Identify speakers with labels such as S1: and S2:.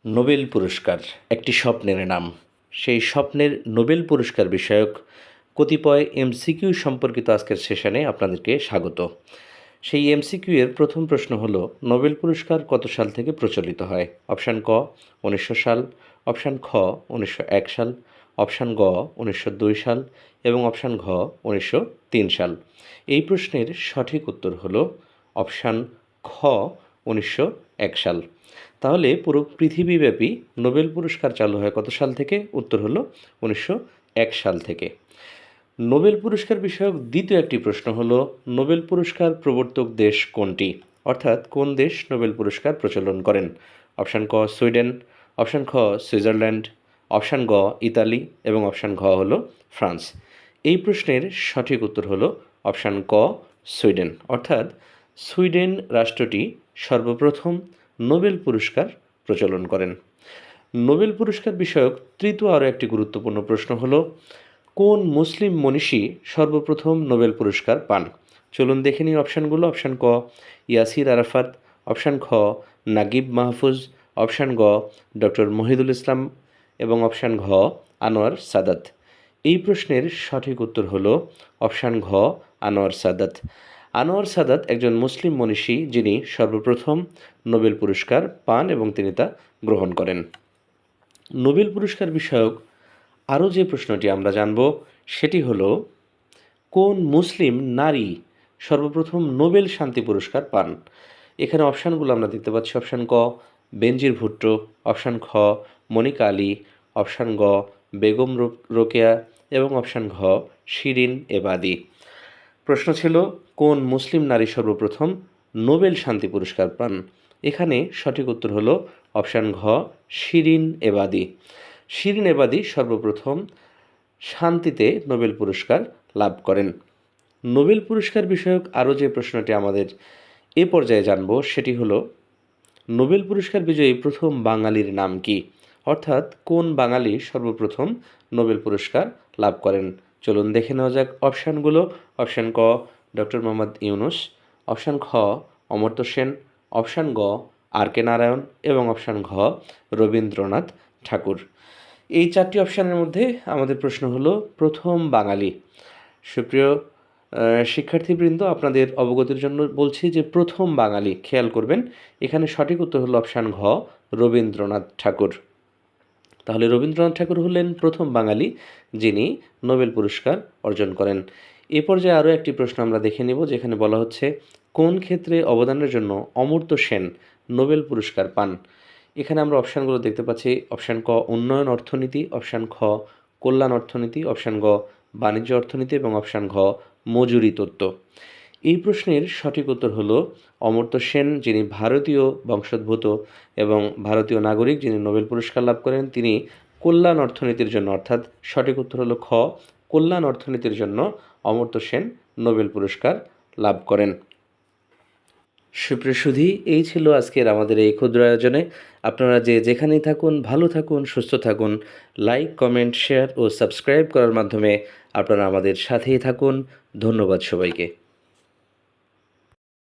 S1: Nobel পুরস্কার একটি স্বপ্নের নাম। সেই স্বপ্নের নোবেল পুরস্কার বিষয়ক কতিপয় এমসিকিউ সম্পর্কিত আজকের সেশনে আপনাদেরকে স্বাগত। সেই এমসিকিউ এর প্রথম প্রশ্ন হলো, নোবেল পুরস্কার কত সাল থেকে প্রচলিত হয়? অপশান ক ১৯০০ সাল, অপশান খ ১৯০১ সাল, অপশান গ ১৯০২ সাল এবং অপশান ঘ ১৯০৩ সাল। এই প্রশ্নের সঠিক উত্তর হলো অপশান খ ১৯০১ সাল। তাহলে পুরো পৃথিবীব্যাপী নোবেল পুরস্কার চালু হয় কত সাল থেকে? উত্তর হলো ১৯০১ সাল থেকে। নোবেল পুরস্কার বিষয়ক দ্বিতীয় একটি প্রশ্ন হলো, নোবেল পুরস্কার প্রবর্তক দেশ কোনটি? অর্থাৎ কোন দেশ নোবেল পুরস্কার প্রচলন করেন? অপশান ক সুইডেন, অপশান খ সুইজারল্যান্ড, অপশান গ ইতালি এবং অপশান ঘ হলো ফ্রান্স। এই প্রশ্নের সঠিক উত্তর হলো অপশান ক সুইডেন। অর্থাৎ সুইডেন রাষ্ট্রটি সর্বপ্রথম নোবেল পুরস্কার প্রচলন করেন। নোবেল পুরস্কার বিষয়ক তৃতীয় আরও একটি গুরুত্বপূর্ণ প্রশ্ন হলো, কোন মুসলিম মনীষী সর্বপ্রথম নোবেল পুরস্কার পান? চলুন দেখে নিই অপশানগুলো। অপশান ক ইয়াসির আরাফাত, অপশান খ নাগিব মাহফুজ, অপশান গ ডক্টর মহিদুল ইসলাম এবং অপশান ঘ আনোয়ার সাদাত। এই প্রশ্নের সঠিক উত্তর হলো অপশান ঘ আনোয়ার সাদাত। আনোয়ার সাদাত একজন মুসলিম মনীষী যিনি সর্বপ্রথম নোবেল পুরস্কার পান এবং তিনি তা গ্রহণ করেন। নোবেল পুরস্কার বিষয়ক আরও যে প্রশ্নটি আমরা জানব সেটি হলো, কোন মুসলিম নারী সর্বপ্রথম নোবেল শান্তি পুরস্কার পান? এখানে অপশানগুলো আমরা দেখতে পাচ্ছি। অপশান ক বেনজির ভুট্টো, অপশান খ মনিকা আলী, অপশান গ বেগম রোকেয়া এবং অপশান ঘ শিরিন এবাদি। প্রশ্ন ছিল, কোন মুসলিম নারী সর্বপ্রথম নোবেল শান্তি পুরস্কার পান? এখানে সঠিক উত্তর হলো অপশান ঘ শিরিন এবাদি। শিরিন এবাদি সর্বপ্রথম শান্তিতে নোবেল পুরস্কার লাভ করেন। নোবেল পুরস্কার বিষয়ক আরও যে প্রশ্নটি আমাদের এ পর্যায়ে জানব সেটি হলো, নোবেল পুরস্কার বিজয়ী প্রথম বাঙালির নাম কি? অর্থাৎ কোন বাঙালি সর্বপ্রথম নোবেল পুরস্কার লাভ করেন? চলুন দেখে নেওয়া যাক অপশানগুলো। অপশান ক ডক্টর মোহাম্মদ ইউনুস, অপশান খ অমর্ত্য সেন, অপশান গ আর কে নারায়ণ এবং অপশান ঘ রবীন্দ্রনাথ ঠাকুর। এই চারটি অপশানের মধ্যে আমাদের প্রশ্ন হলো প্রথম বাঙালি। সুপ্রিয় শিক্ষার্থীবৃন্দ, আপনাদের অবগতির জন্য বলছি যে প্রথম বাঙালি, খেয়াল করবেন এখানে সঠিক উত্তর হলো অপশান ঘ রবীন্দ্রনাথ ঠাকুর। তাহলে রবীন্দ্রনাথ ঠাকুর হলেন প্রথম বাঙালি যিনি নোবেল পুরস্কার অর্জন করেন। এ পর্যায়ে আরও একটি প্রশ্ন আমরা দেখে নেব, যেখানে বলা হচ্ছে, কোন ক্ষেত্রে অবদানের জন্য অমর্ত্য সেন নোবেল পুরস্কার পান? এখানে আমরা অপশানগুলো দেখতে পাচ্ছি। অপশান ক উন্নয়ন অর্থনীতি, অপশান খ কল্যাণ অর্থনীতি, অপশান গ বাণিজ্য অর্থনীতি এবং অপশান ঘ মজুরি তত্ত্ব। এই প্রশ্নের সঠিক উত্তর হলো অমর্ত্য সেন, যিনি ভারতীয় বংশোদ্ভূত এবং ভারতীয় নাগরিক, যিনি নোবেল পুরস্কার লাভ করেন। তিনি কল্যাণ অর্থনীতির জন্য, অর্থাৎ সঠিক উত্তর হলো খ কল্যাণ অর্থনীতির জন্য অমর্ত্য সেন নোবেল পুরস্কার লাভ করেন। সুপ্রিয় সুধী, এই ছিল আজকের আমাদের এই ক্ষুদ্র আয়োজনে। আপনারা যে যেখানেই থাকুন, ভালো থাকুন, সুস্থ থাকুন। লাইক, কমেন্ট, শেয়ার ও সাবস্ক্রাইব করার মাধ্যমে আপনারা আমাদের সাথেই থাকুন। ধন্যবাদ সবাইকে।